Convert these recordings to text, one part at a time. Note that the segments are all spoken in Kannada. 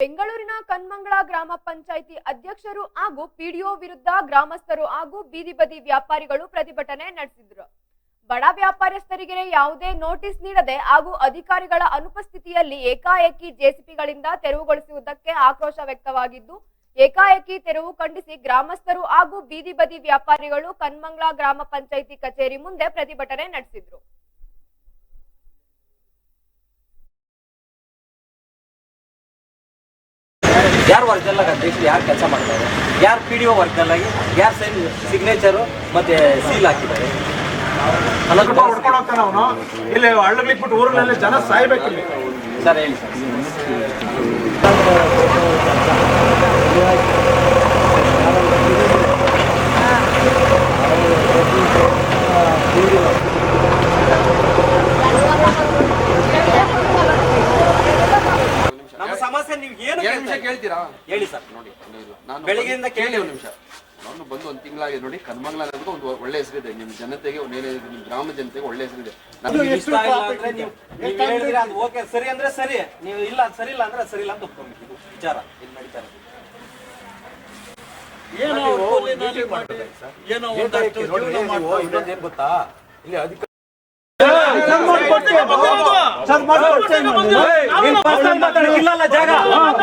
ಬೆಂಗಳೂರಿನ ಕನ್ಮಂಗಳ ಗ್ರಾಮ ಪಂಚಾಯಿತಿ ಅಧ್ಯಕ್ಷರು ಹಾಗೂ ಪಿಡಿಒ ವಿರುದ್ಧ ಗ್ರಾಮಸ್ಥರು ಹಾಗೂ ಬೀದಿ ಬದಿ ವ್ಯಾಪಾರಿಗಳು ಪ್ರತಿಭಟನೆ ನಡೆಸಿದರು. ಬಡ ವ್ಯಾಪಾರಸ್ಥರಿಗೆ ಯಾವುದೇ ನೋಟಿಸ್ ನೀಡದೆ ಹಾಗೂ ಅಧಿಕಾರಿಗಳ ಅನುಪಸ್ಥಿತಿಯಲ್ಲಿ ಏಕಾಏಕಿ ಜೆಸಿಪಿಗಳಿಂದ ತೆರವುಗೊಳಿಸುವುದಕ್ಕೆ ಆಕ್ರೋಶ ವ್ಯಕ್ತವಾಗಿದ್ದು, ಏಕಾಏಕಿ ತೆರವು ಖಂಡಿಸಿ ಗ್ರಾಮಸ್ಥರು ಹಾಗೂ ಬೀದಿ ಬದಿ ವ್ಯಾಪಾರಿಗಳು ಕನ್ಮಂಗಳ ಗ್ರಾಮ ಪಂಚಾಯಿತಿ ಕಚೇರಿ ಮುಂದೆ ಪ್ರತಿಭಟನೆ ನಡೆಸಿದರು. ಯಾರು ವರ್ಗಲ್ ಅಧ್ಯಕ್ಷರು ಯಾರು ಕೆಲಸ ಮಾಡ್ತಾರೆ, ಯಾರು ಪಿಡಿಒ ವರ್ಗಲ್ ಆಗಿ ಯಾರು ಸಿಗ್ನೇಚರು ಮತ್ತೆ ಸೀಲ್ ಹಾಕಿದ್ದಾರೆ ಹೊಡ್ಕೊಂಡು ಹೋಗ್ತಾನೆ ಅವನು. ಇಲ್ಲಿ ಹಳ್ಳಲಿಕ್ಬಿಟ್ಟು ಊರಿನಲ್ಲಿ ಜನ ಸಾಯ್ಬೇಕಿಲ್ಲ ಸರ್. ಹೇಳಿ ನಮ್ಮ ಸಮಸ್ಯೆ ನೀವು ಏನು ಕೇಳ್ತೀರಾ? ಹೇಳಿ ಸರ್. ನೋಡಿ, ನಾನು ಬೆಳಿಗ್ಗೆಯಿಂದ ಕೇಳಿ ಒಂದು ನಿಮಿಷ. ನಾನು ಬಂದು ಒಂದು ತಿಂಗಳಾಗಿದೆ ನೋಡಿ. ಕನ್ಮಂಗಲ ಅನ್ನೋದು ಒಂದು ಒಳ್ಳೆ ಹೆಸರಿದೆ. ನಿಮ್ಮ ಜನತೆಗೆ, ನಿಮ್ಮ ಗ್ರಾಮ ಜನತೆಗೆ ಒಳ್ಳೆ ಹೆಸರಿದೆ. ಓಕೆ ಸರಿ ಅಂದ್ರೆ ಸರಿ, ನೀವು ಇಲ್ಲ ಸರಿ ಇಲ್ಲ ಅಂದ್ರೆ ಸರಿ ಇಲ್ಲ ಅಂತ ಒಪ್ಕೊಂಡ್ಬಿಟ್ಟು ಇದು ವಿಚಾರ ಇಲ್ಲಿ ನಡೀತಾ ಇರೋದು. ಇನ್ನೊಂದೇನ್ ಗೊತ್ತಾ, ಇಲ್ಲಿ ಅಧಿಕಾರ ಇಲ್ಲ ಜಾಗ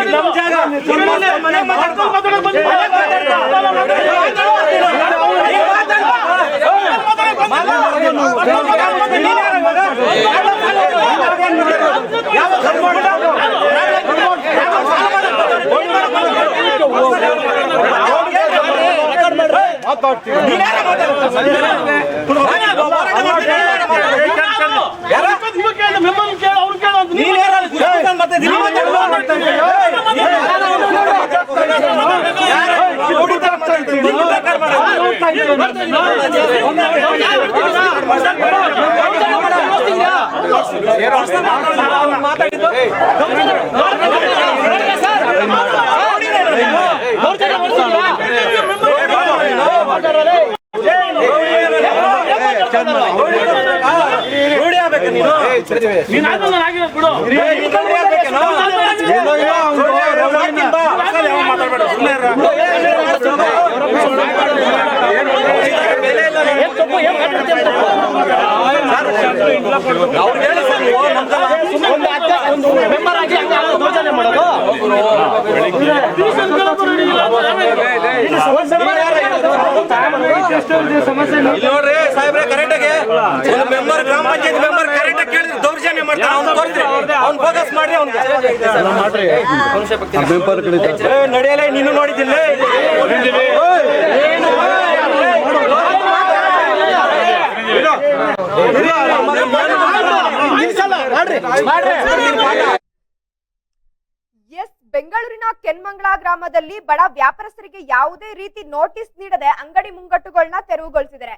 ನಮ್ ಜಾಗ ನೋಡ್ರಿ ಸಾಹೇಬ್ರೆ, ಕರೆಕ್ಟ್ ಆಗಿ ಮೆಂಬರ್ ಗ್ರಾಮ ಪಂಚಾಯತ್ ಮೆಂಬರ್ ಕರೆಕ್ಟ್ ಆಗಿ ಕೇಳಿದ್ರೆ ದೌರ್ಜನ್ಯ ಮಾಡ್ತಾರೆ. ಅವ್ನು ಫೋಕಸ್ ಮಾಡ್ರಿ, ನಡೆಯಲ್ಲ. ನೀನು ನೋಡಿದ್ದಿಲ್ಲ ಬೆಂಗಳೂರಿನ ಕೆನ್ಮಂಗಳ ಗ್ರಾಮದಲ್ಲಿ ಬಡ ವ್ಯಾಪಾರಸ್ಥರಿಗೆ ಯಾವುದೇ ರೀತಿ ನೋಟಿಸ್ ನೀಡದೆ ಅಂಗಡಿ ಮುಂಗಟ್ಟುಗಳನ್ನ ತೆರವುಗೊಳಿಸಿದ್ದಾರೆ.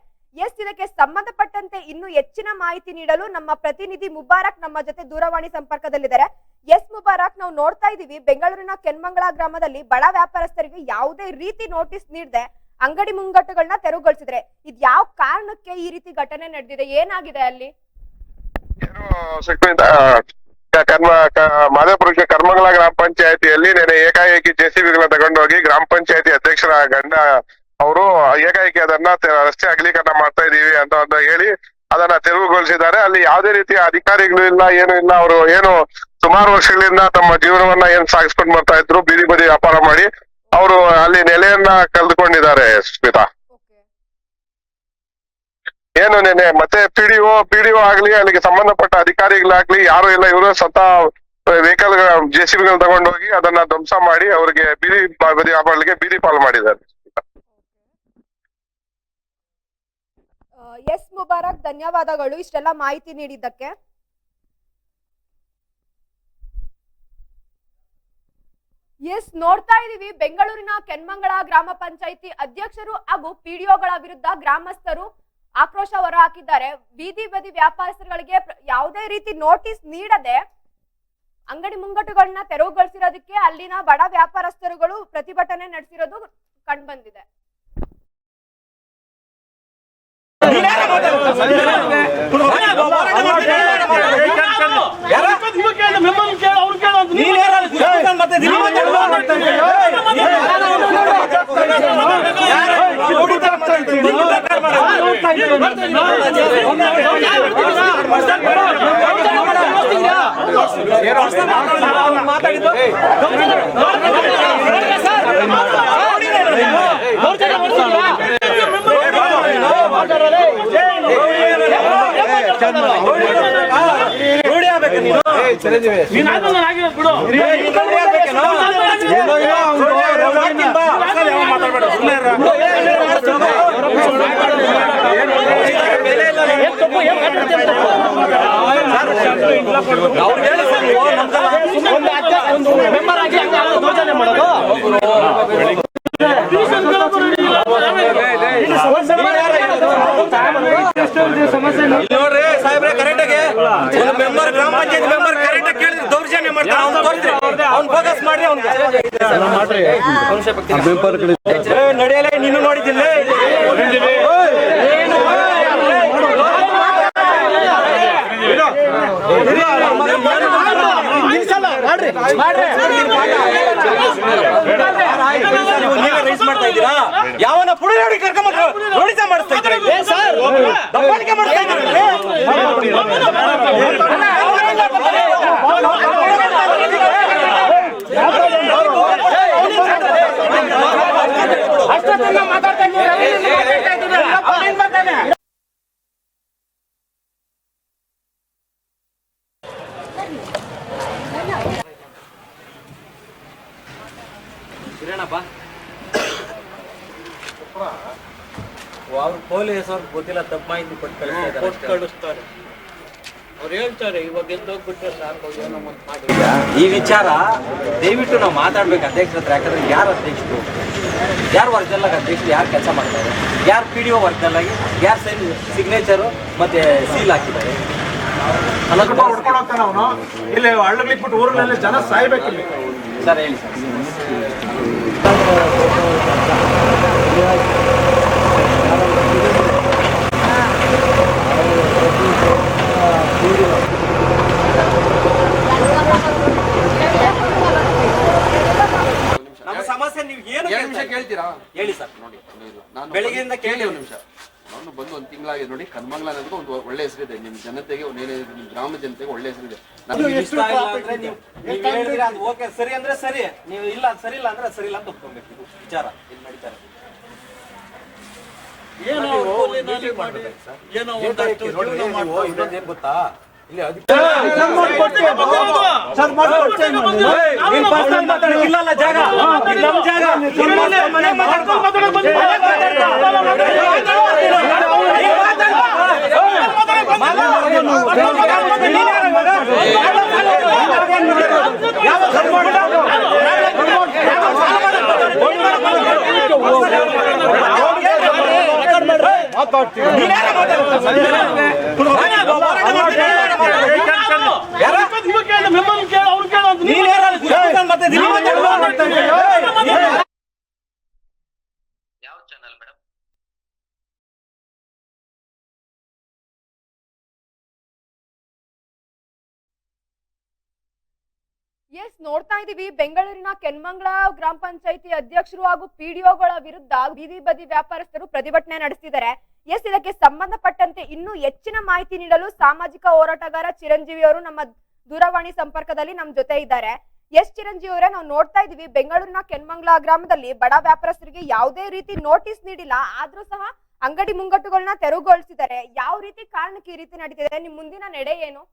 ಇದಕ್ಕೆ ಸಂಬಂಧಪಟ್ಟಂತೆ ಇನ್ನು ಹೆಚ್ಚಿನ ಮಾಹಿತಿ ನೀಡಲು ನಮ್ಮ ಪ್ರತಿನಿಧಿ ಮುಬಾರಕ್ ನಮ್ಮ ಜೊತೆ ದೂರವಾಣಿ ಸಂಪರ್ಕದಲ್ಲಿದ್ದಾರೆ. ಮುಬಾರಕ್, ನಾವು ನೋಡ್ತಾ ಇದೀವಿ ಬೆಂಗಳೂರಿನ ಕೆನ್ಮಂಗಳ ಗ್ರಾಮದಲ್ಲಿ ಬಡ ವ್ಯಾಪಾರಸ್ಥರಿಗೆ ಯಾವುದೇ ರೀತಿ ನೋಟಿಸ್ ನೀಡದೆ ಅಂಗಡಿ ಮುಂಗಟ್ಟುಗಳನ್ನ ತೆರವುಗೊಳಿಸಿದ್ರೆ ಇದು ಯಾವ ಕಾರಣಕ್ಕೆ ಈ ರೀತಿ ಘಟನೆ ನಡೆದಿದೆ? ಏನಾಗಿದೆ ಅಲ್ಲಿ? ಮಾದೇಪುರಕ್ಕೆ ಕರ್ಮಂಗಲ ಗ್ರಾಮ ಪಂಚಾಯತಿಯಲ್ಲಿ ನೆನೆ ಏಕಾಏಕಿ ಜೆಸಿಬಿಗಳನ್ನ ತಗೊಂಡೋಗಿ ಗ್ರಾಮ ಪಂಚಾಯತಿ ಅಧ್ಯಕ್ಷರ ಗಂಡ ಅವರು ಏಕಾಏಕಿ ಅದನ್ನ ರಸ್ತೆ ಅಗಲೀಕರಣ ಮಾಡ್ತಾ ಇದೀವಿ ಅಂತ ಹೇಳಿ ಅದನ್ನ ತೆರವುಗೊಳಿಸಿದ್ದಾರೆ. ಅಲ್ಲಿ ಯಾವುದೇ ರೀತಿಯ ಅಧಿಕಾರಿಗಳು ಇಲ್ಲ, ಏನು ಇಲ್ಲ. ಅವರು ಏನು ಸುಮಾರು ವರ್ಷಗಳಿಂದ ತಮ್ಮ ಜೀವನವನ್ನ ಏನ್ ಸಾಗಿಸ್ಕೊಂಡು ಬರ್ತಾ ಇದ್ರು, ಬೀದಿ ಬದಿ ವ್ಯಾಪಾರ ಮಾಡಿ ಅವರು ಅಲ್ಲಿ ನೆಲೆಯನ್ನ ಕಳೆದುಕೊಂಡಿದ್ದಾರೆ. ಸ್ಮಿತಾ, ಏನು ನೆನೆ ಮತ್ತೆ ಪಿಡಿಒ ಆಗ್ಲಿ, ಅಲ್ಲಿಗೆ ಸಂಬಂಧಪಟ್ಟ ಅಧಿಕಾರಿಗಳಾಗ್ಲಿ ಯಾರು ಇಲ್ಲ. ಇವರು ಸ್ವತಃ ವೆಹಿಕಲ್ ಜೆಸಿಬಿಗಳು ತಗೊಂಡೋಗಿ ಅದನ್ನ ಧ್ವಂಸ ಮಾಡಿ ಅವರಿಗೆ ಬೀದಿ ಬದಿ ವ್ಯಾಪಾರಗಳಿಗೆ ಬೀದಿ ಪಾಲು ಮಾಡಿದ್ದಾರೆ. ಮುಬಾರಕ್, ಧನ್ಯವಾದಗಳು ಇಷ್ಟೆಲ್ಲ ಮಾಹಿತಿ ನೀಡಿದ್ದಕ್ಕೆ. ನೋಡ್ತಾ ಇದೀವಿ ಬೆಂಗಳೂರಿನ ಕೆನ್ಮಂಗಳ ಗ್ರಾಮ ಪಂಚಾಯಿತಿ ಅಧ್ಯಕ್ಷರು ಹಾಗೂ ಪಿಡಿಒಗಳ ವಿರುದ್ಧ ಗ್ರಾಮಸ್ಥರು ಆಕ್ರೋಶ ಹೊರಹಾಕಿದ್ದಾರೆ. ಬೀದಿ ಬದಿ ವ್ಯಾಪಾರಸ್ಥರಿಗೆ ಯಾವುದೇ ರೀತಿ ನೋಟಿಸ್ ನೀಡದೆ ಅಂಗಡಿ ಮುಂಗಟ್ಟುಗಳನ್ನ ತೆರವುಗೊಳಿಸಿರೋದಕ್ಕೆ ಅಲ್ಲಿನ ಬಡ ವ್ಯಾಪಾರಸ್ಥರುಗಳು ಪ್ರತಿಭಟನೆ ನಡೆಸಿರೋದು ಕಂಡುಬಂದಿದೆ. ಮತ್ತೆ ದಿನ ಮಾತಾಡಿದ್ದು ರೂಢಿ ಆಗ್ಬೇಕು ನೀನು ನೋಡ್ರಿ ಸಾಹೇಬ್ರೆ ಕರೆಕ್ಟಾಗಿ ಒಂದು ಮೆಂಬರ್ ಗ್ರಾಮ ಪಂಚಾಯತ್ ಮೆಂಬರ್ ಕರೆಕ್ಟ್ ಆಗಿ ಕೇಳಿದ್ರೆ ದೌರ್ಜನ್ಯ ಮಾಡ್ತಾರೆ ಅವ್ನು ತೋರಿಸ್ರಿ ಅವ್ನು ಫೋಕಸ್ ಮಾಡ್ರಿ ಅವ್ನಿಗೆ ನಡೆಯಲ್ಲ ನೀನು ನೋಡಿದ್ದಿಲ್ಲ ರೈಸ್ ಮಾಡ್ತಾ ಇದ್ದೀರಾ ಯಾವನ ಪುಡಿ ಕರ್ಕೊಂಡ್ಬಂದ್ರು ನೋಡಿಸ ಮಾಡಿಸ್ತಾ ಇದ್ದಾರೆ ದಬ್ಬಾಳಿಕೆ ಮಾಡ್ತಾ ಇದ್ದಾರೆ ಅವ್ರು ಪೊಲೀಸ್ ಅವ್ರಿಗೆ ಗೊತ್ತಿಲ್ಲ ತಪ್ಪು ಮಾಹಿತಿ ಕೊಟ್ಟು ಕಳಿಸ್ತಾರೆ ಅವ್ರು ಹೇಳ್ತಾರೆ ಇವಾಗ ಎದ್ದೋಗ್ಬಿಟ್ರೆ ಸಾಕು ಏನೋ ಒಂದು ಮಾಡಿ ಈ ವಿಚಾರ ದಯವಿಟ್ಟು ನಾವು ಮಾತಾಡ್ಬೇಕು ಅಧ್ಯಕ್ಷರ ಹತ್ರ. ಯಾಕಂದ್ರೆ ಯಾರು ಅಧ್ಯಕ್ಷರು, ಯಾರು ವರ್ಗದಲ್ಲಾಗ ಅಧ್ಯಕ್ಷರು, ಯಾರು ಕೆಲಸ ಮಾಡ್ತಾರೆ, ಯಾರು PDO ವರ್ಗದಲ್ಲಾಗಿ ಯಾರು ಸಿಗ್ನೇಚರು ಮತ್ತೆ ಸೀಲ್ ಹಾಕಿದ್ದಾರೆ ಹೊಡ್ಕೊಂಡು ಹೋಗ್ತಾನೆ ಅವನು. ಇಲ್ಲಿ ಹಳ್ಳಗಳಿಕ್ಬಿಟ್ಟು ಊರಿನಲ್ಲಿ ಜನ ಸಾಯ್ಬೇಕಿಲ್ಲ ಸರ್. ಹೇಳಿ ಸರ್. ನಮ್ಮ ಸಮಸ್ಯೆ ನೀವು ಏನು ನಿಮಿಷ ಕೇಳ್ತೀರಾ? ಹೇಳಿ ಸರ್. ನೋಡಿ ನಾನು ಬೆಳಿಗ್ಗೆಯಿಂದ ಕೇಳಿ ಒಂದು ನಿಮಿಷ. ನಾನು ಬಂದು ಒಂದು ತಿಂಗಳಾಗಿದೆ ನೋಡಿ. ಕನ್ಮಂಗ್ಲ ಅನ್ನೋದು ಒಂದು ಒಳ್ಳೆ ಹೆಸರಿದೆ ನಿಮ್ಮ ಜನತೆಗೆ, ನಿಮ್ಮ ಗ್ರಾಮ ಜನತೆಗೆ ಒಳ್ಳೆ ಹೆಸರಿದೆ. ಇಷ್ಟ ಇಲ್ಲ ಅಂದ್ರೆ ನೀವು ಹೇಳಿದ್ರೆ ಅದು ಓಕೆ ಸರಿ ಅಂದ್ರೆ ಸರಿ, ನೀವು ಇಲ್ಲ ಅದು ಸರಿ ಇಲ್ಲ ಅಂದ್ರೆ ಸರಿ ಇಲ್ಲ ಅಂತ ಒಪ್ಕೊಬೇಕು. ಇದು ವಿಚಾರ ಇಲ್ಲಿ ನಡೀತಾರೆ. ಇನ್ನೊಂದೇನ್ ಗೊತ್ತಾ, ಇಲ್ಲಿ ಇಲ್ಲ ಜಾಗ ನಮ್ಮ ಜಾಗ ಮನೆ ನೋಡ್ತಾ ಇದೀವಿ ಬೆಂಗಳೂರಿನ ಕೆನ್ಮಂಗ್ಲ ಗ್ರಾಮ ಪಂಚಾಯಿತಿ ಅಧ್ಯಕ್ಷರು ಹಾಗೂ PDOಗಳ ವಿರುದ್ಧ ಬೀದಿ ಬದಿ ವ್ಯಾಪಾರಸ್ಥರು ಪ್ರತಿಭಟನೆ ನಡೆಸಿದ್ದಾರೆ. ಇದಕ್ಕೆ ಸಂಬಂಧಪಟ್ಟಂತೆ ಇನ್ನೂ ಹೆಚ್ಚಿನ ಮಾಹಿತಿ ನೀಡಲು ಸಾಮಾಜಿಕ ಹೋರಾಟಗಾರ ಚಿರಂಜೀವಿ ಅವರು ನಮ್ಮ ದೂರವಾಣಿ ಸಂಪರ್ಕದಲ್ಲಿ ನಮ್ಮ ಜೊತೆ ಇದ್ದಾರೆ. ಚಿರಂಜೀವಿ ಅವರೇ, ನಾವು ನೋಡ್ತಾ ಇದೀವಿ ಬೆಂಗಳೂರಿನ ಕೆನ್ಮಂಗ್ಲ ಗ್ರಾಮದಲ್ಲಿ ಬಡ ವ್ಯಾಪಾರಸ್ಥರಿಗೆ ಯಾವುದೇ ರೀತಿ ನೋಟಿಸ್ ನೀಡಿಲ್ಲ, ಆದ್ರೂ ಸಹ ಅಂಗಡಿ ಮುಂಗಟ್ಟುಗಳನ್ನ ತೆರವುಗೊಳಿಸಿದ್ದಾರೆ. ಯಾವ ರೀತಿ ಕಾರಣಕ್ಕೆ ಈ ರೀತಿ ನಡೀತಿದೆ? ನಿಮ್ ಮುಂದಿನ ನಡೆ ಏನು?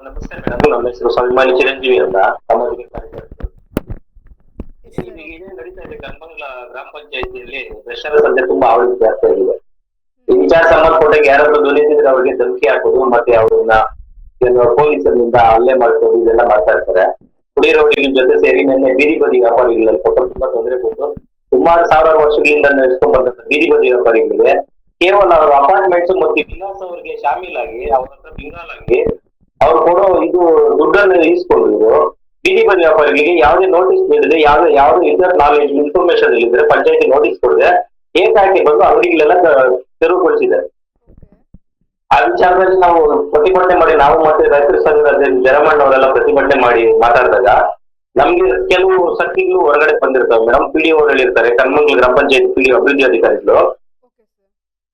ನಮಸ್ಕಾರ ಮೇಡಮ್, ನಮ್ಮ ಹೆಸರು ಸ್ವಾಭಿಮಾನಿ ಚಿರಂಜೀವಿ ಅಂತ, ಸಾಮಾಜಿಕ ಕಾರ್ಯಕರ್ತರು. ಏನೇನು ನಡೀತಾ ಇದೆ ಕನ್ಮಂಗ್ಲ ಗ್ರಾಮ ಪಂಚಾಯತಿಯಲ್ಲಿ ದಸರಾ ಸಂತೆ ತುಂಬಾ ಆವೃತ್ತಿ ಜಾಸ್ತಿ ಆಗಿದೆ. ಈ ವಿಚಾರ ಸಂಬಂಧಪಟ್ಟಾಗ ಯಾರಾದ್ರೂ ಧ್ವನಿಸಿದ್ರೆ ಅವ್ರಿಗೆ ಧಮಕಿ ಹಾಕೋದು, ಮತ್ತೆ ಅವ್ರನ್ನ ಪೊಲೀಸರಿಂದ ಹಲ್ಲೆ ಮಾಡಿಸೋದು, ಇದೆಲ್ಲ ಮಾಡ್ತಾ ಇರ್ತಾರೆ. ಕುಡಿಯರೋಡಿಗಳ ಜೊತೆ ಸೇರಿ ನಿನ್ನೆ ಬೀದಿ ಬದಿ ವ್ಯಾಪಾರಿಗಳಲ್ಲಿ ತುಂಬಾ ತೊಂದರೆ ಕೊಟ್ಟು ಸುಮಾರು ಸಾವಿರಾರು ವರ್ಷಗಳಿಂದ ನಡೆಸ್ಕೊಂಡ್ ಬಂದಂತ ಬೀದಿ ಬದಿ ವ್ಯಾಪಾರಿಗಳಿಗೆ ಕೇವಲ ಅವರ ಅಪಾರ್ಟ್ಮೆಂಟ್ಸ್ ಮತ್ತೆ ವಿಲಾಸ ಅವರಿಗೆ ಶಾಮೀಲಾಗಿ ಅವ್ರ ಹತ್ರ ಬಿಂಗಾಲಾಗಿ ಅವ್ರು ಕೊಡೋ ಇದು ದುಡ್ಡನ್ನು ಇಸ್ಕೊಂಡಿದ್ರು. ಬೀದಿ ಬದಿ ವ್ಯಾಪಾರಿಗಳಿಗೆ ಯಾವುದೇ ನೋಟಿಸ್ ನೀಡಿದೆ, ಯಾವ್ದು ಇದರ್ ನಾಲೆಜ್ ಇನ್ಫಾರ್ಮೇಶನ್ ಇಲ್ಲಿದ್ರೆ ಪಂಚಾಯತಿ ನೋಟಿಸ್ ಕೊಡದೆ ಏಕಾಏಕಿ ಬಂದು ಅಂಗಡಿಗಳೆಲ್ಲ ತೆರವುಗೊಳಿಸಿದ್ದಾರೆ. ಆ ವಿಚಾರದಲ್ಲಿ ನಾವು ಪ್ರತಿಭಟನೆ ಮಾಡಿ, ನಾವು ಮತ್ತೆ ರೈತರ ಸಂಘದ ಜರಮಣ್ಣ ಅವರೆಲ್ಲ ಪ್ರತಿಭಟನೆ ಮಾಡಿ ಮಾತಾಡಿದಾಗ ನಮ್ಗೆ ಕೆಲವು ಸಕ್ತಿಗಳು ಹೊರಗಡೆ ಬಂದಿರ್ತಾವೆ ಮೇಡಮ್. PDO ಅವ್ರು ಹೇಳಿರ್ತಾರೆ, ಕನ್ಮಂಗ್ಲ ಗ್ರಾಮ ಪಂಚಾಯತ್ PDO ಅಭಿವೃದ್ಧಿ ಅಧಿಕಾರಿಗಳು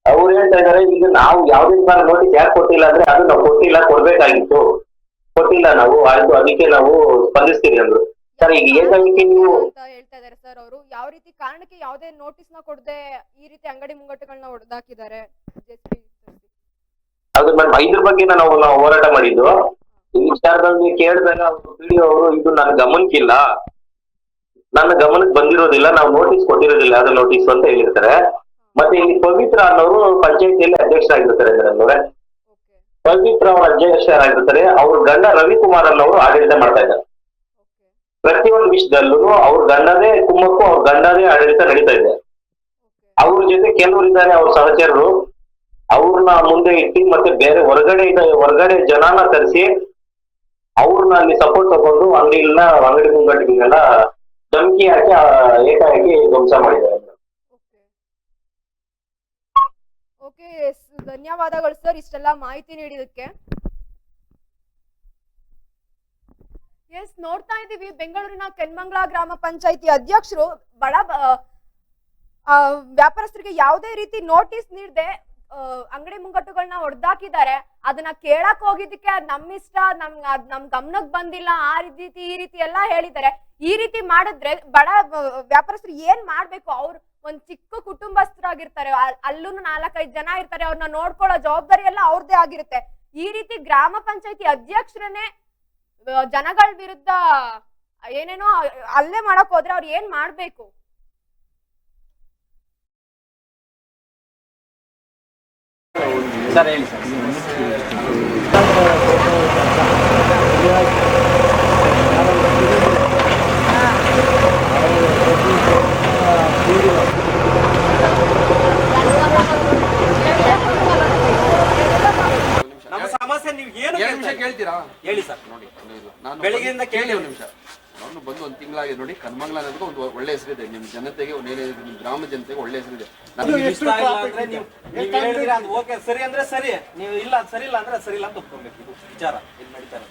ಅವ್ರು ಹೇಳ್ತಾ ಇದಾರೆ, ಈಗ ನಾವು ಯಾವ್ದೇ ತರ ನೋಟಿಸ್ ಯಾಕೆ ಕೊಟ್ಟಿಲ್ಲ ಅಂದ್ರೆ ಅದು ನಾವು ಕೊಟ್ಟಿಲ್ಲ, ಕೊಡ್ಬೇಕಾಗಿತ್ತು, ಕೊಟ್ಟಿಲ್ಲ ನಾವು, ಆಯ್ತು ಅದಕ್ಕೆ ನಾವು ಸ್ಪಂದಿಸ್ತೀವಿ ಅಂದ್ರು. ಸರ್ ಈಗ ಏಕಾಏಕಿ ನೀವು ಅಂತ ಹೇಳ್ತಾ ಇದಾರೆ ಸರ್ ಅವರು. ಯಾವ ರೀತಿ ಕಾರಣಕ್ಕೆ ಯಾವುದೇ ನೋಟಿಸ್ ನ ಕೊಡದೆ ಈ ರೀತಿ ಅಂಗಡಿ ಮುಂಗಟ್ಟುಗಳನ್ನ ಹೊಡೆದಾಕಿದ್ದಾರೆ? ಅದು ಮೇಡಮ್ ಇದ್ರ ಬಗ್ಗೆ ನಾವು ಹೋರಾಟ ಮಾಡಿದ್ದು. ಈ ವಿಚಾರದಲ್ಲಿ ಕೇಳಿದಾಗ PDO ಅವರು ಇದು ನನ್ನ ಗಮನಕ್ಕಿಲ್ಲ, ನನ್ನ ಗಮನಕ್ಕೆ ಬಂದಿರೋದಿಲ್ಲ, ನಾವು ನೋಟಿಸ್ ಕೊಟ್ಟಿರೋದಿಲ್ಲ, ಅದು ನೋಟಿಸ್ ಅಂತ ಹೇಳಿರ್ತಾರೆ. ಮತ್ತೆ ಇಲ್ಲಿ ಪವಿತ್ರ ಅನ್ನೋರು ಪಂಚಾಯತಿಯಲ್ಲಿ ಅಧ್ಯಕ್ಷರಾಗಿರ್ತಾರೆ ಮೇಡಮ್ ಅವರೇ. ಪವಿತ್ರ ಅವರ ಅಧ್ಯಕ್ಷರಾಗಿರ್ತಾರೆ. ಅವ್ರ ಗಂಡ ರವಿಕುಮಾರ್ ಅನ್ನೋರು ಆಡಳಿತ ಮಾಡ್ತಾ ಇದ್ದಾರೆ. ಪ್ರತಿಯೊಂದು ವಿಷಯದಲ್ಲೂ ಅವ್ರ ಗಂಡದೇ ಕುಮ್ಮಕ್ಕೂ ಅವ್ರ ಗಂಡದೇ ಆಡಳಿತ ನಡೀತಾ ಇದೆ. ಅವ್ರ ಜೊತೆ ಕೆಲವರು ಇದ್ದಾರೆ ಅವ್ರ ಸಹಚರರು, ಅವ್ರನ್ನ ಮುಂದೆ ಇಟ್ಟು ಮತ್ತೆ ಬೇರೆ ಹೊರಗಡೆ ಜನನ ತರಿಸಿ ಅವ್ರನ್ನ ಅಲ್ಲಿ ಸಪೋರ್ಟ್ ತಗೊಂಡು ಅಂಗಡಿ ಮುಂಗಟ್ಟಿಗೆಲ್ಲ ಧಮಕಿ ಹಾಕಿ ಏಕಾಏಕಿ ಧ್ವಂಸ ಮಾಡಿದ್ದಾರೆ. ಓಕೆ, ಧನ್ಯವಾದಗಳು ಸರ್ ಇಷ್ಟೆಲ್ಲ ಮಾಹಿತಿ ನೀಡಿದಕ್ಕೆ. ಎಸ್, ನೋಡ್ತಾ ಇದ್ದೀವಿ ಬೆಂಗಳೂರಿನ ಕೆನ್ಮಂಗ್ಲ ಗ್ರಾಮ ಪಂಚಾಯಿತಿ ಅಧ್ಯಕ್ಷರು ಬಡ ವ್ಯಾಪಾರಸ್ಥರಿಗೆ ಯಾವುದೇ ರೀತಿ ನೋಟಿಸ್ ನೀಡದೆ ಅಂಗಡಿ ಮುಂಗಟ್ಟುಗಳನ್ನ ಹೊಡೆದಾಕಿದ್ದಾರೆ. ಅದನ್ನ ಕೇಳಕ್ ಹೋಗಿದ್ದಕ್ಕೆ ಅದ್ ನಮ್ಮಿಷ್ಟ, ನಮ್ ಗಮನಕ್ ಬಂದಿಲ್ಲ, ಈ ರೀತಿ ಎಲ್ಲಾ ಹೇಳಿದ್ದಾರೆ. ಈ ರೀತಿ ಮಾಡಿದ್ರೆ ಬಡ ವ್ಯಾಪಾರಸ್ಥರು ಏನ್ ಮಾಡ್ಬೇಕು? ಅವ್ರು ಒಂದ್ ಚಿಕ್ಕ ಕುಟುಂಬಸ್ಥರಾಗಿರ್ತಾರೆ, ಅಲ್ಲೂ 4-5 ಜನ ಇರ್ತಾರೆ, ಅವ್ರನ್ನ ನೋಡ್ಕೊಳ್ಳೋ ಜವಾಬ್ದಾರಿ ಎಲ್ಲ ಅವ್ರದ್ದೇ ಆಗಿರುತ್ತೆ. ಈ ರೀತಿ ಗ್ರಾಮ ಪಂಚಾಯತಿ ಅಧ್ಯಕ್ಷರನ್ನೇ ಜನಗಳ ವಿರುದ್ಧ ಏನೇನೋ ಅಲ್ಲೇ ಮಾಡಕ್ ಹೋದ್ರೆ ಅವ್ರು ಏನ್ ಮಾಡ್ಬೇಕು? ಸರ್ ಹೇಳಿ ಸರ್. ನಮ್ಮ ಸಮಸ್ಯೆ ನೀವು ಏನು ನಿಮಿಷ ಕೇಳ್ತೀರಾ? ಹೇಳಿ ಸರ್. ನೋಡಿ ನಾನು ಬೆಳಿಗ್ಗೆಯಿಂದ ಕೇಳಿ ಒಂದು ನಿಮಿಷ. ನಾನು ಬಂದು 1 ತಿಂಗಳಾಗಿದೆ ನೋಡಿ. ಕನ್ಮಂಗ್ಲ ಅನ್ನೋದಕ್ಕೆ ಒಂದು ಒಳ್ಳೆ ಹೆಸರಿದೆ. ನಿಮ್ಮ ಜನತೆಗೆ, ನಿಮ್ಮ ಗ್ರಾಮ ಜನತೆಗೆ ಒಳ್ಳೆ ಹೆಸರಿದೆ. ನನಗೆ ಇಷ್ಟ ಇಲ್ಲ ಅಂದ್ರೆ ನೀವು ಹೇಳಿದ್ರೆ ಅದು ಓಕೆ ಸರಿ ಅಂದ್ರೆ ಸರಿ, ನೀವು ಇಲ್ಲ ಅದು ಸರಿ ಇಲ್ಲ ಅಂದ್ರೆ ಸರಿ ಇಲ್ಲ ಅಂತ ಒಪ್ಕೊಬೇಕು. ಇದು ವಿಚಾರ ಇಲ್ಲಿ ನಡೀತಾರೆ.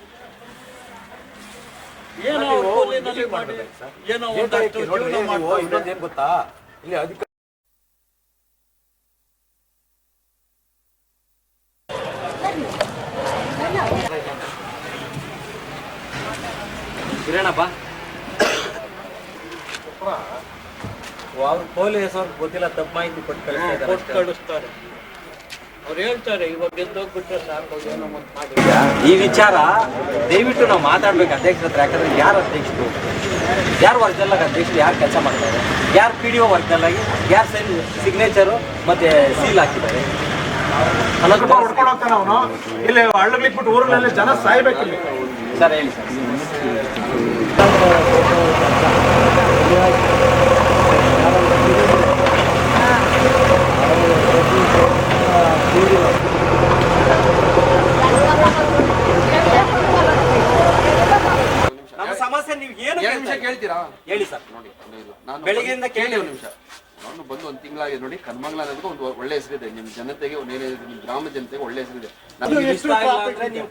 ಇನ್ನೊಂದೇನ್ ಗೊತ್ತಾ, ಇಲ್ಲಿ ಅಧಿಕಾರ ಕಿರಣಪ್ಪ ಅವ್ರು ಪೊಲೀಸ್ ಅವ್ರಿಗೆ ಗೊತ್ತಿಲ್ಲ, ತಪ್ಪು ಮಾಹಿತಿ ಕೊಟ್ಟು ಕಳಿಸ್ತಾರೆ. ಅವ್ರು ಹೇಳ್ತಾರೆ ಇವಾಗ ಗೆದ್ದೋಗ್ಬಿಟ್ರೆ ಸಾಕು, ಏನೋ ಒಂದು ಮಾಡಿ. ಈ ವಿಚಾರ ದಯವಿಟ್ಟು ನಾವು ಮಾತಾಡ್ಬೇಕು ಅಧ್ಯಕ್ಷರ ಹತ್ರ. ಯಾಕಂದ್ರೆ ಯಾರು ಅಧ್ಯಕ್ಷರು, ಯಾರು ವರ್ಗದಲ್ಲಾಗಿ ಅಧ್ಯಕ್ಷರು, ಯಾರು ಕೆಲಸ ಮಾಡ್ತಾರೆ, ಯಾರು PDO ವರ್ಗದಲ್ಲಾಗಿ ಯಾರು ಸಿಗ್ನೇಚರು ಮತ್ತೆ ಸೀಲ್ ಹಾಕಿದ್ದಾರೆ. ಹೊಡ್ಕೊಂಡು ಹೋಗ್ತಾನೆ ಅವನು. ಇಲ್ಲಿ ಹಳ್ಳಗಳಿಕ್ಬಿಟ್ಟು ಊರಿನಲ್ಲಿ ಜನ ಸಾಯ್ಬೇಕಿಲ್ಲ. ಸರ್ ಹೇಳಿ ಸರ್. ನಮ್ಮ ಸಮಸ್ಯೆ ನೀವು ಏನು ನಿಮಿಷ ಕೇಳ್ತೀರಾ? ಹೇಳಿ ಸರ್. ನೋಡಿ ನಾನು ಬೆಳಿಗ್ಗೆಯಿಂದ ಕೇಳಿ ಒಂದು ನಿಮಿಷ. ನಾನು ಬಂದು 1 ತಿಂಗಳಾಗಿದೆ ನೋಡಿ. ಕನ್ಮಂಗ್ಲ ಅನ್ನೋದಕ್ಕೆ ಒಂದು ಒಳ್ಳೆ ಹೆಸರಿದೆ. ನಿಮ್ಮ ಜನತೆಗೆ, ನಿಮ್ಮ ಗ್ರಾಮ ಜನತೆಗೆ ಒಳ್ಳೆ ಹೆಸರಿದೆ. ನನಗೆ ಇಷ್ಟ ಇಲ್ಲ ಅಂದ್ರೆ ನೀವು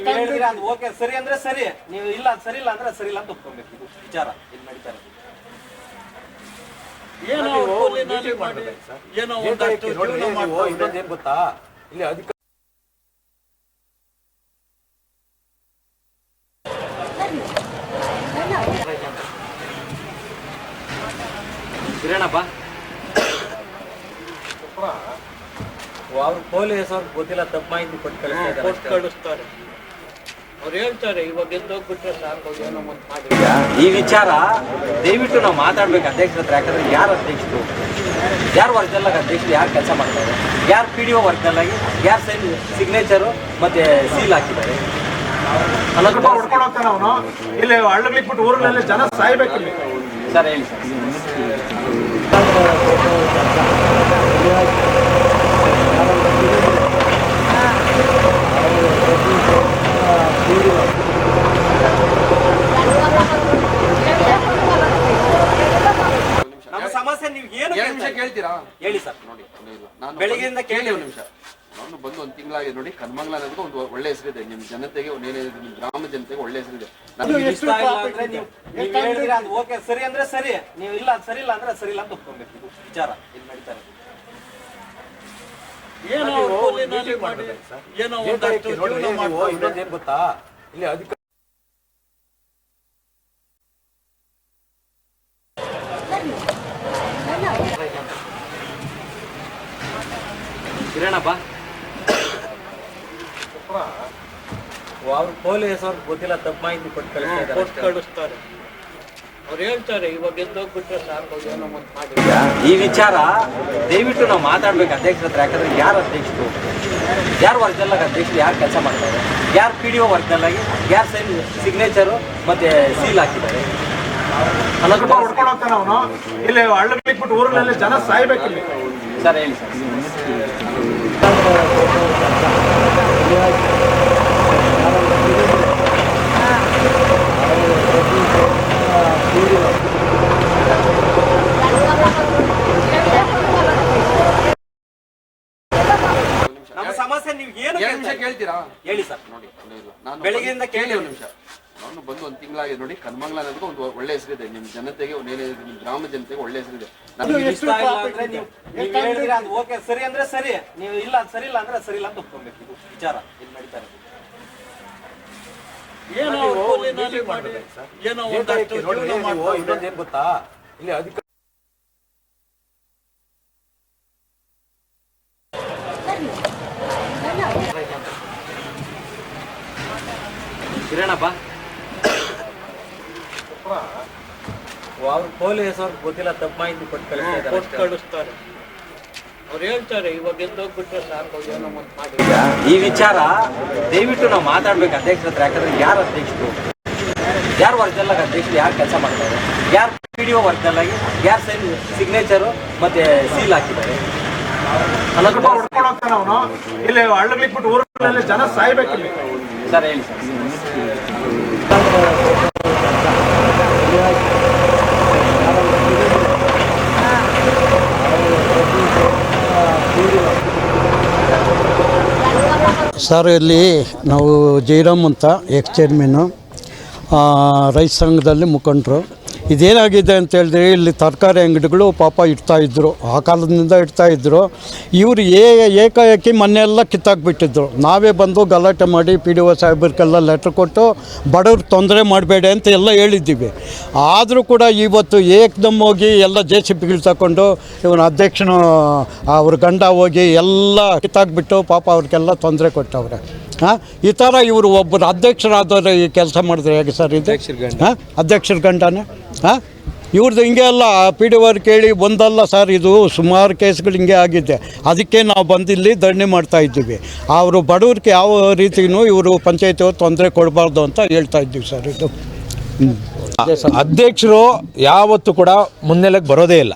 ಹೇಳಿದ್ರೆ ಅದು ಓಕೆ ಸರಿ ಅಂದ್ರೆ ಸರಿ, ನೀವು ಇಲ್ಲ ಅದು ಸರಿ ಇಲ್ಲ ಅಂದ್ರೆ ಸರಿ ಇಲ್ಲ ಅಂತ ಒಪ್ಕೊಬೇಕು. ಇದು ವಿಚಾರ ಇಲ್ಲಿ ನಡೀತಾರೆ. ಇನ್ನೊಂದೇನ್ ಗೊತ್ತಾ, ಇಲ್ಲಿ ಅಧಿಕಾರ ಕಿರಣಪ್ಪ ಅವ್ರು ಪೊಲೀಸ್ ಅವ್ರಿಗೆ ಗೊತ್ತಿಲ್ಲ, ತಪ್ಪು ಮಾಹಿತಿ ಕೊಟ್ಟು ಕಳಿಸ್ತಾರೆ. ಅವ್ರು ಹೇಳ್ತಾರೆ ಇವಾಗ ಗೆದ್ದೋಗ್ಬಿಟ್ರೆ ಸಾಕು, ಏನೋ ಒಂದು ಮಾಡಿ. ಈ ವಿಚಾರ ದಯವಿಟ್ಟು ನಾವು ಮಾತಾಡ್ಬೇಕು ಅಧ್ಯಕ್ಷರ ಹತ್ರ. ಯಾಕಂದ್ರೆ ಯಾರು ಅಧ್ಯಕ್ಷರು, ಯಾರು ವರ್ಗದಲ್ಲಾಗಿ ಅಧ್ಯಕ್ಷರು, ಯಾರು ಕೆಲಸ ಮಾಡ್ತಾರೆ, ಯಾರು PDO ವರ್ಗದಲ್ಲಾಗಿ ಯಾರು ಸಿಗ್ನೇಚರು ಮತ್ತೆ ಸೀಲ್ ಹಾಕಿದ್ದಾರೆ. ಹೊಡ್ಕೊಂಡು ಹೋಗ್ತಾನೆ ಅವನು. ಇಲ್ಲಿ ಹಳ್ಳಗಳಿಕ್ಬಿಟ್ಟು ಊರಿನಲ್ಲಿ ಜನ ಸಾಯ್ಬೇಕಿಲ್ಲ. ಸರ್ ಹೇಳಿ ಸರ್. ನಮ್ಮ ಸಮಸ್ಯೆ ನೀವು ಏನು ನಿಮಿಷ ಕೇಳ್ತೀರಾ? ಹೇಳಿ ಸರ್. ನೋಡಿ ನಾನು ಬೆಳಿಗ್ಗೆಯಿಂದ ಕೇಳಿ ಒಂದು ನಿಮಿಷ. ನಾನು ಬಂದು ಒಂದು ತಿಂಗಳಾಗಿ ನೋಡಿ ಕನ್ಮಂಗ್ಲ ಅನ್ನೋದಕ್ಕೆ ಒಂದು ಒಳ್ಳೆ ಹೆಸರಿದೆ. ನಿಮ್ಮ ಜನತೆಗೆ ನಿಮ್ಮ ಗ್ರಾಮ ಜನತೆಗೆ ಒಳ್ಳೆ ಹೆಸರಿದೆ. ನಿಮ್ಗೆ ಇಷ್ಟ ಇಲ್ಲ ಅಂದ್ರೆ ನೀವು ಹೇಳಿದ್ರೆ ಅದು ಓಕೆ ಸರಿ ಅಂದ್ರೆ ಸರಿ, ನೀವು ಇಲ್ಲ ಅದು ಸರಿ ಇಲ್ಲ ಅಂದ್ರೆ ಸರಿ ಇಲ್ಲ ಅಂತ ಒಪ್ಕೊಬೇಕು. ಇದು ವಿಚಾರ ಇಲ್ಲಿ ನಡೀತಾ ಇರೋದು. ಏನೋ ಏನೋ ಒಂದಷ್ಟು ಜೀವನ ಮಾಡ್ತಾರೆ. ಇನ್ನೊಂದೇನ್ ಗೊತ್ತಾ, ಇಲ್ಲಿ ಅಧಿಕಾರ ಕಿರಣಪ್ಪ ಅವ್ರು ಪೊಲೀಸ್ ಅವ್ರಿಗೆ ಗೊತ್ತಿಲ್ಲ, ತಪ್ಪು ಮಾಹಿತಿ ಕೊಟ್ಟು ಕಳಿಸ್ತಾರೆ. ಅವ್ರು ಹೇಳ್ತಾರೆ ಇವಾಗ ಎದ್ದೋಗ್ಬಿಟ್ರೆ ಸಾಕು, ಏನೋ ಒಂದು ಮಾಡಿ. ಈ ವಿಚಾರ ದಯವಿಟ್ಟು ನಾವು ಮಾತಾಡ್ಬೇಕು ಅಧ್ಯಕ್ಷರ ಹತ್ರ. ಯಾಕಂದ್ರೆ ಯಾರು ಅಧ್ಯಕ್ಷರು, ಯಾರು ವರ್ಗದಲ್ಲ ಅಧ್ಯಕ್ಷರು, ಯಾರು ಕೆಲಸ ಮಾಡ್ತಾರೆ, ಯಾರು PDO ವರ್ಗದಲ್ಲಾಗಿ ಯಾರು ಸಿಗ್ನೇಚರು ಮತ್ತೆ ಸೀಲ್ ಹಾಕಿದ್ದಾರೆ. ಹೊಡ್ಕೊಂಡು ಹೋಗ್ತಾನೆ ಅವನು. ಇಲ್ಲಿ ಹಳ್ಳಗಳಿಗೆ ಬಿಟ್ಟು ಊರಿನಲ್ಲಿ ಜನ ಸಾಯ್ಬೇಕಿಲ್ಲಿ. ಸರ್ ಹೇಳಿ ಸರ್. ನಮ್ಮ ಸಮಸ್ಯೆ ನೀವು ಏನು ಕೇಳ್ತೀರಾ? ಹೇಳಿ ಸರ್. ನೋಡಿ ನಾನು ಬೆಳಗ್ಗೆಯಿಂದ ಕೇಳಿ ಒಂದು ನಿಮಿಷ. ನಾನು ಬಂದು ಒಂದು ತಿಂಗಳಾಗಿ ನೋಡಿ ಕನ್ಮಂಗ್ಲ ಅನ್ನೋದಕ್ಕೆ ಒಂದು ಒಳ್ಳೆ ಹೆಸರಿದೆ. ನಿಮ್ಮ ಜನತೆಗೆ ನಿಮ್ಮ ಗ್ರಾಮ ಜನತೆಗೆ ಒಳ್ಳೆ ಹೆಸರಿದೆ. ನಿಮ್ಗೆ ಇಷ್ಟ ಇಲ್ಲ ಅಂದ್ರೆ ನೀವು ಹೇಳಿದ್ರೆ ಅದು ಓಕೆ ಸರಿ ಅಂದ್ರೆ ಸರಿ, ನೀವು ಇಲ್ಲ ಅದು ಸರಿ ಇಲ್ಲ ಅಂದ್ರೆ ಸರಿ ಇಲ್ಲ ಅಂತ ಒಪ್ಕೊಬೇಕು. ಇದು ವಿಚಾರ ಇಲ್ಲಿ ನಡೀತಾ ಇರೋದು. ಏನೋ ಏನೋ ಒಂದಷ್ಟು ಜೀವನ ಮಾಡ್ತಾರೆ. ಇನ್ನೊಂದೇನ್ ಗೊತ್ತಾ, ಇಲ್ಲಿ ಅಧಿಕಾರ ಕಿರಣಪ್ಪ ಅವ್ರು ಪೊಲೀಸ್ ಅವ್ರಿಗೆ ಗೊತ್ತಿಲ್ಲ, ತಪ್ಪು ಮಾಹಿತಿ ಕೊಟ್ಟು ಕಳಿಸ್ತಾರೆ. ಅವ್ರು ಹೇಳ್ತಾರೆ ಇವಾಗ ಎದ್ದೋಗ್ಬಿಟ್ರೆ ಸಾಕು, ಏನೋ ಒಂದು ಮಾಡಿ. ಈ ವಿಚಾರ ದಯವಿಟ್ಟು ನಾವು ಮಾತಾಡ್ಬೇಕು ಅಧ್ಯಕ್ಷರ ಹತ್ರ. ಯಾಕಂದ್ರೆ ಯಾರು ಅಧ್ಯಕ್ಷರು, ಯಾರು ವರ್ಗದಲ್ಲ ಅಧ್ಯಕ್ಷರು, ಯಾರು ಕೆಲಸ ಮಾಡ್ತಾರೆ, ಯಾರು PDO ವರ್ಗದಲ್ಲಾಗಿ ಯಾರು ಸಿಗ್ನೇಚರು ಮತ್ತೆ ಸೀಲ್ ಹಾಕಿದ್ದಾರೆ. ಹೊಡ್ಕೊಂಡು ಹೋಗ್ತಾನೆ ಅವನು. ಇಲ್ಲಿ ಹಳ್ಳಗಳಿಗೆ ಬಿಟ್ಟು ಊರಿನಲ್ಲಿ ಜನ ಸಾಯ್ಬೇಕಿಲ್ಲಿ. ಸರ್ ಹೇಳಿ ಸರ್. ಸರ್, ಇಲ್ಲಿ ನಾವು ಜೈರಾಮ್ ಅಂತ ಎಕ್ಸ್ ಚೇರ್ಮನ್ನು, ರೈತ ಸಂಘದಲ್ಲಿ ಮುಖಂಡರು. ಇದೇನಾಗಿದೆ ಅಂತ ಹೇಳಿದ್ರೆ, ಇಲ್ಲಿ ತರಕಾರಿ ಅಂಗಡಿಗಳು ಪಾಪ ಇಡ್ತಾಯಿದ್ರು, ಆ ಕಾಲದಿಂದ ಇಡ್ತಾಯಿದ್ರು. ಇವರು ಏಕಾಏಕಿ ಮನೆಯೆಲ್ಲ ಕಿತ್ತಾಕ್ಬಿಟ್ಟಿದ್ರು. ನಾವೇ ಬಂದು ಗಲಾಟೆ ಮಾಡಿ PDO ಸಾಹೇಬ್ರಿಗೆಲ್ಲ ಲೆಟ್ರ್ ಕೊಟ್ಟು ಬಡವ್ರಿಗೆ ತೊಂದರೆ ಮಾಡಬೇಡಿ ಅಂತ ಎಲ್ಲ ಹೇಳಿದ್ದೀವಿ. ಆದರೂ ಕೂಡ ಇವತ್ತು ಏಕದಮ್ ಹೋಗಿ ಎಲ್ಲ JCBಗಳು ತಗೊಂಡು ಇವನ ಅಧ್ಯಕ್ಷನು ಅವ್ರ ಗಂಡ ಹೋಗಿ ಎಲ್ಲ ಕಿತ್ತಾಕ್ಬಿಟ್ಟು ಪಾಪ ಅವ್ರಿಗೆಲ್ಲ ತೊಂದರೆ ಕೊಟ್ಟವ್ರೆ. ಈ ಥರ ಇವರು ಒಬ್ಬರು ಅಧ್ಯಕ್ಷರಾದವರು ಈ ಕೆಲಸ ಮಾಡಿದ್ರೆ ಹೇಗೆ ಸರ್? ಇದು ಅಧ್ಯಕ್ಷರ ಗಂಡನೇ. ಇವ್ರದ್ದು ಹಿಂಗೆ ಅಲ್ಲ, PDO ಅವ್ರು ಕೇಳಿ ಒಂದಲ್ಲ ಸರ್, ಇದು ಸುಮಾರು ಕೇಸ್ಗಳು ಹಿಂಗೆ ಆಗಿದೆ. ಅದಕ್ಕೆ ನಾವು ಬಂದಿಲ್ಲಿ ಧರಣಿ ಮಾಡ್ತಾ ಇದ್ದೀವಿ. ಅವರು ಬಡವ್ರಿಗೆ ಯಾವ ರೀತಿಯೂ ಇವರು ಪಂಚಾಯತಿಯವರು ತೊಂದರೆ ಕೊಡಬಾರ್ದು ಅಂತ ಹೇಳ್ತಾ ಇದ್ದೀವಿ ಸರ್. ಇದು ಅಧ್ಯಕ್ಷರು ಯಾವತ್ತೂ ಕೂಡ ಮುನ್ನೆಲೆಗೆ ಬರೋದೇ ಇಲ್ಲ.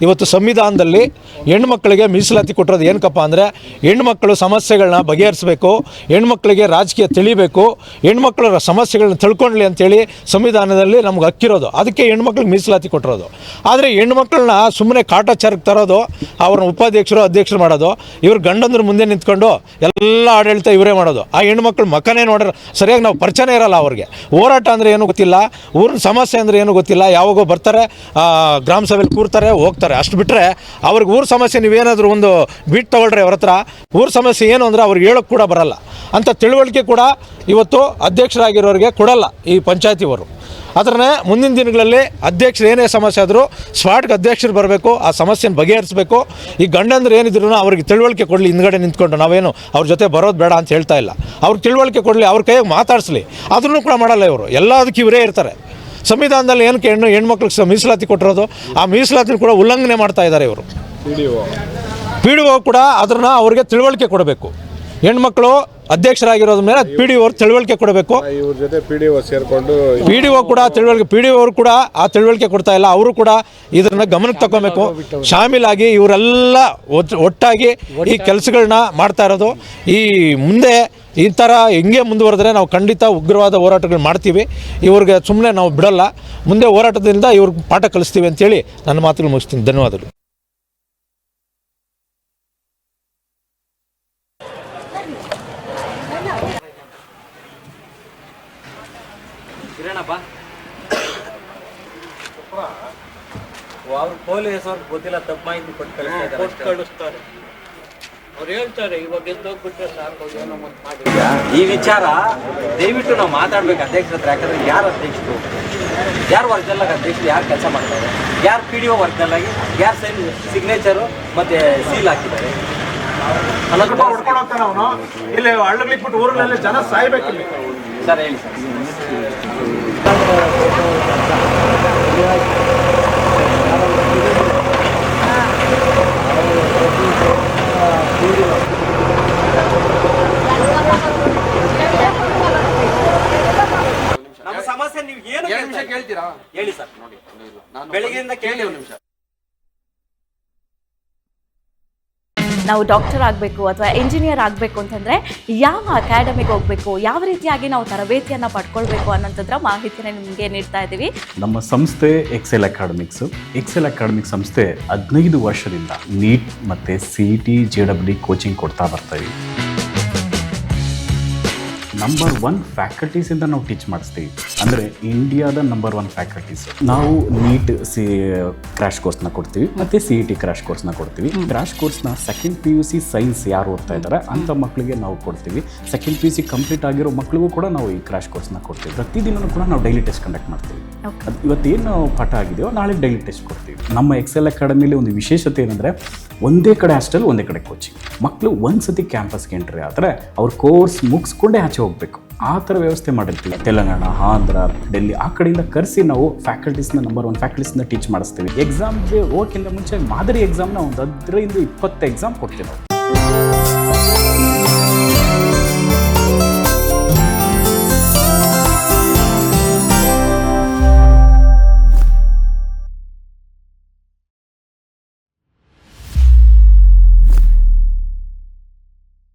ಇವತ್ತು ಸಂವಿಧಾನದಲ್ಲಿ ಹೆಣ್ಮಕ್ಳಿಗೆ ಮೀಸಲಾತಿ ಕೊಟ್ಟಿರೋದು ಏನಕ್ಕಪ್ಪ ಅಂದರೆ, ಹೆಣ್ಮಕ್ಳು ಸಮಸ್ಯೆಗಳನ್ನ ಬಗೆಹರಿಸಬೇಕು, ಹೆಣ್ಮಕ್ಳಿಗೆ ರಾಜಕೀಯ ತಿಳಿಬೇಕು, ಹೆಣ್ಮಕ್ಳ ಸಮಸ್ಯೆಗಳನ್ನ ತಿಳ್ಕೊಳ್ಳಿ ಅಂತೇಳಿ ಸಂವಿಧಾನದಲ್ಲಿ ನಮ್ಗೆ ಹಕ್ಕಿರೋದು. ಅದಕ್ಕೆ ಹೆಣ್ಮಕ್ಳಿಗೆ ಮೀಸಲಾತಿ ಕೊಟ್ಟಿರೋದು. ಆದರೆ ಹೆಣ್ಮಕ್ಳನ್ನ ಸುಮ್ಮನೆ ಕಾಟಾಚಾರಕ್ಕೆ ತರೋದು, ಅವ್ರನ್ನ ಉಪಾಧ್ಯಕ್ಷರು ಅಧ್ಯಕ್ಷರು ಮಾಡೋದು, ಇವ್ರ ಗಂಡಂದ್ರ ಮುಂದೆ ನಿಂತ್ಕೊಂಡು ಎಲ್ಲ ಆಡಳಿತ ಇವರೇ ಮಾಡೋದು. ಆ ಹೆಣ್ಮಕ್ಳು ಮಕ್ಕನೇ ನೋಡ್ರೆ ಸರಿಯಾಗಿ ನಾವು ಪರಿಚಯನೇ ಇರೋಲ್ಲ ಅವ್ರಿಗೆ. ಹೋರಾಟ ಅಂದರೆ ಏನೂ ಗೊತ್ತಿಲ್ಲ, ಊರಿನ ಸಮಸ್ಯೆ ಅಂದರೆ ಏನೂ ಗೊತ್ತಿಲ್ಲ. ಯಾವಾಗೋ ಬರ್ತಾರೆ, ಗ್ರಾಮ ಸಭೆಯಲ್ಲಿ ಕೂರ್ತಾರೆ, ಹೋಗ್ತಾರೆ, ಅಷ್ಟು ಬಿಟ್ಟರೆ ಅವ್ರಿಗೆ ಊರ ಸಮಸ್ಯೆ ನೀವೇನಾದರೂ ಒಂದು ಬಿಟ್ಟು ತಗೊಳ್ರಿ ಅವ್ರ ಹತ್ರ. ಊರ ಸಮಸ್ಯೆ ಏನು ಅಂದರೆ ಅವ್ರಿಗೆ ಹೇಳೋಕ್ಕೆ ಕೂಡ ಬರಲ್ಲ. ಅಂಥ ತಿಳುವಳಿಕೆ ಕೂಡ ಇವತ್ತು ಅಧ್ಯಕ್ಷರಾಗಿರೋರಿಗೆ ಕೊಡಲ್ಲ ಈ ಪಂಚಾಯತಿಯವರು. ಅದನ್ನೇ ಮುಂದಿನ ದಿನಗಳಲ್ಲಿ ಅಧ್ಯಕ್ಷರು ಏನೇ ಸಮಸ್ಯೆ ಆದರೂ ಸ್ಪಾಟ್ಗೆ ಅಧ್ಯಕ್ಷರು ಬರಬೇಕು, ಆ ಸಮಸ್ಯೆನ ಬಗೆಹರಿಸಬೇಕು. ಈ ಗಂಡಂದ್ರೆ ಏನಿದ್ರು ಅವ್ರಿಗೆ ತಿಳುವಳಿಕೆ ಕೊಡಲಿ, ಹಿಂದ್ಗಡೆ ನಿಂತ್ಕೊಂಡು. ನಾವೇನು ಅವ್ರ ಜೊತೆ ಬರೋದು ಬೇಡ ಅಂತ ಹೇಳ್ತಾ ಇಲ್ಲ. ಅವ್ರಿಗೆ ತಿಳುವಳಿಕೆ ಕೊಡಲಿ, ಅವ್ರ ಕೈಯಾಗಿ ಮಾತಾಡಿಸ್ಲಿ. ಅದನ್ನು ಕೂಡ ಮಾಡಲ್ಲ ಇವರು. ಎಲ್ಲದಕ್ಕೆ ಇವರೇ ಇರ್ತಾರೆ. ಸಂವಿಧಾನದಲ್ಲಿ ಏನಕ್ಕೆ ಹೆಣ್ಮಕ್ಳಿಗೆ ಮೀಸಲಾತಿ ಕೊಟ್ಟಿರೋದು, ಆ ಮೀಸಲಾತಿನ ಕೂಡ ಉಲ್ಲಂಘನೆ ಮಾಡ್ತಾ ಇದ್ದಾರೆ ಇವರು. PDO ಕೂಡ ಅದನ್ನು ಅವ್ರಿಗೆ ತಿಳುವಳಿಕೆ ಕೊಡಬೇಕು. ಹೆಣ್ಮಕ್ಳು ಅಧ್ಯಕ್ಷರಾಗಿರೋದ್ರ ಮೇಲೆ PDO ಅವರು ತಿಳುವಳಿಕೆ ಕೊಡಬೇಕು. ಇವ್ರ ಜೊತೆ PDO ಸೇರಿಕೊಂಡು PDO ಕೂಡ ತಿಳುವಳಿಕೆ, PDO ಅವರು ಕೂಡ ಆ ತಿಳುವಳಿಕೆ ಕೊಡ್ತಾ ಇಲ್ಲ. ಅವರು ಕೂಡ ಇದನ್ನ ಗಮನಕ್ಕೆ ತಗೋಬೇಕು. ಶಾಮೀಲಾಗಿ ಇವರೆಲ್ಲ ಒಟ್ಟಾಗಿ ಈ ಕೆಲಸಗಳನ್ನ ಮಾಡ್ತಾ ಇರೋದು. ಈ ಮುಂದೆ ಈ ಥರ ಹಿಂಗೆ ಮುಂದುವರೆದ್ರೆ ನಾವು ಖಂಡಿತ ಉಗ್ರವಾದ ಹೋರಾಟಗಳು ಮಾಡ್ತೀವಿ. ಇವ್ರಿಗೆ ಸುಮ್ಮನೆ ನಾವು ಬಿಡಲ್ಲ. ಮುಂದೆ ಹೋರಾಟದಿಂದ ಇವ್ರಿಗೆ ಪಾಠ ಕಲಿಸ್ತೀವಿ ಅಂತೇಳಿ ನನ್ನ ಮಾತುಗಳು ಮುಗಿಸ್ತೀನಿ. ಧನ್ಯವಾದಗಳು. ಅವ್ರು ಪೊಲೀಸ್ ಅವ್ರಿಗೆ ಗೊತ್ತಿಲ್ಲ ತಪ್ಪು ಮಾಹಿತಿ ಕೊಟ್ಟು ಕಳಿಸ್ತಾರೆ. ಅವ್ರು ಹೇಳ್ತಾರೆ ಇವಾಗ ಎದ್ದೋಗ್ಬಿಟ್ರೆ ಸಾಕು ಏನೋ ಒಂದು ಮಾಡಿ. ಈ ವಿಚಾರ ದಯವಿಟ್ಟು ನಾವು ಮಾತಾಡ್ಬೇಕು ಅಧ್ಯಕ್ಷರ ಹತ್ರ. ಯಾಕಂದ್ರೆ ಯಾರು ಅಧ್ಯಕ್ಷರು, ಯಾರು ಒರಿಜಿನಲ್ ಆಗಿ ಅಧ್ಯಕ್ಷರು, ಯಾರು ಕೆಲಸ ಮಾಡ್ತಾರೆ, ಯಾರು PDO ಒರಿಜಿನಲ್ ಆಗಿ ಯಾರು ಸಿಗ್ನೇಚರು ಮತ್ತೆ ಸೀಲ್ ಹಾಕಿದ್ದಾರೆ. ಲಕ್ಷ ರೂಪಾಯಿ ಹೊಡ್ಕೊಂಡು ಹೋಗ್ತಾನೆ ಅವನು. ಇಲ್ಲಿ ಹಳ್ಳಗಳಿಕ್ಬಿಟ್ಟು ಊರಿನಲ್ಲಿ ಜನ ಸಾಯ್ಬೇಕಿಲ್ಲಿ. ಸರ್ ಹೇಳಿ ಸರ್. ನಮ್ಮ ಸಮಸ್ಯೆ ನೀವು ಏನು 2 ನಿಮಿಷ ಕೇಳ್ತೀರಾ? ಹೇಳಿ ಸರ್. ನೋಡಿ ನಾನು ಬೆಳಿಗ್ಗೆಯಿಂದ ಕೇಳಿ 1 ನಿಮಿಷ. ನಾವು ಡಾಕ್ಟರ್ ಆಗಬೇಕು ಅಥವಾ ಇಂಜಿನಿಯರ್ ಆಗಬೇಕು ಅಂತಂದರೆ ಯಾವ ಅಕಾಡೆಮಿಗೆ ಹೋಗಬೇಕು, ಯಾವ ರೀತಿಯಾಗಿ ನಾವು ತರಬೇತಿಯನ್ನು ಪಡ್ಕೊಳ್ಬೇಕು ಅನ್ನೋಂಥದ್ರ ಮಾಹಿತಿನ ನಿಮಗೆ ನೀಡ್ತಾ ಇದ್ದೀವಿ. ನಮ್ಮ ಸಂಸ್ಥೆ ಎಕ್ಸೆಲ್ ಅಕಾಡೆಮಿಕ್ ಸಂಸ್ಥೆ 15 ವರ್ಷದಿಂದ ನೀಟ್ ಮತ್ತು CET JEE ಕೋಚಿಂಗ್ ಕೊಡ್ತಾ ಬರ್ತೀವಿ. ನಂಬರ್ 1 ಫ್ಯಾಕಲ್ಟೀಸಿಂದ ನಾವು ಟೀಚ್ ಮಾಡಿಸ್ತೀವಿ. ಅಂದರೆ ಇಂಡಿಯಾದ ನಂಬರ್ 1 ಫ್ಯಾಕಲ್ಟೀಸ್. ನಾವು ನೀಟ್ ಕ್ರ್ಯಾಶ್ ಕೋರ್ಸ್ನ ಕೊಡ್ತೀವಿ ಮತ್ತು CET ಕ್ರ್ಯಾಶ್ ಕೋರ್ಸ್ನ ಕೊಡ್ತೀವಿ. ಕ್ರ್ಯಾಶ್ ಕೋರ್ಸ್ನ ಸೆಕೆಂಡ್ PUC ಸೈನ್ಸ್ ಯಾರು ಓದ್ತಾ ಇದ್ದಾರೆ ಅಂಥ ಮಕ್ಕಳಿಗೆ ನಾವು ಕೊಡ್ತೀವಿ. ಸೆಕೆಂಡ್ PUC ಕಂಪ್ಲೀಟ್ ಆಗಿರೋ ಮಕ್ಕಳಿಗೂ ಕೂಡ ನಾವು ಈ ಕ್ರ್ಯಾಶ್ ಕೋರ್ಸ್ನ ಕೊಡ್ತೀವಿ. ಪ್ರತಿದಿನವೂ ಕೂಡ ನಾವು ಡೈಲಿ ಟೆಸ್ಟ್ ಕಂಡಕ್ಟ್ ಮಾಡ್ತೀವಿ. ಅದು ಇವತ್ತೇನು ಪಾಠ ಆಗಿದೆಯೋ ನಾಳೆ ಡೈಲಿ ಟೆಸ್ಟ್ ಕೊಡ್ತೀವಿ. ನಮ್ಮ ಎಕ್ಸೆಲ್ ಅಕಾಡೆಮಿಲಿ ಒಂದು ವಿಶೇಷತೆ ಏನಂದರೆ ಒಂದೇ ಕಡೆ ಹಾಸ್ಟೆಲ್, ಒಂದೇ ಕಡೆ ಕೋಚಿಂಗ್. ಮಕ್ಕಳು ಒಂದು ಸತಿ ಕ್ಯಾಂಪಸ್ಗೆ ಎಂಟ್ರಿ ಆದರೆ ಅವ್ರ ಕೋರ್ಸ್ ಮುಗಿಸ್ಕೊಂಡೇ ಆಚೆ ಹೋಗಬೇಕು. ಆ ಥರ ವ್ಯವಸ್ಥೆ ಮಾಡಿರ್ತೀವಿ. ತೆಲಂಗಾಣ, ಆಂಧ್ರ, ಡೆಲ್ಲಿ ಆ ಕಡೆಯಿಂದ ಕರೆಸಿ ನಾವು ಫ್ಯಾಕಲ್ಟೀಸ್ನ ನಂಬರ್ 1 ಫ್ಯಾಕಲ್ಟೀಸ್ನ ಟೀಚ್ ಮಾಡಿಸ್ತೀವಿ. ಎಕ್ಸಾಮ್ಗೆ ಹೋಗೋಕ್ಕಿಂತ ಮುಂಚೆ ಮಾದರಿ ಎಕ್ಸಾಮ್ನ ಒಂದು 15-20 ಎಕ್ಸಾಮ್ ಕೊಡ್ತೀವಿ ನಾವು.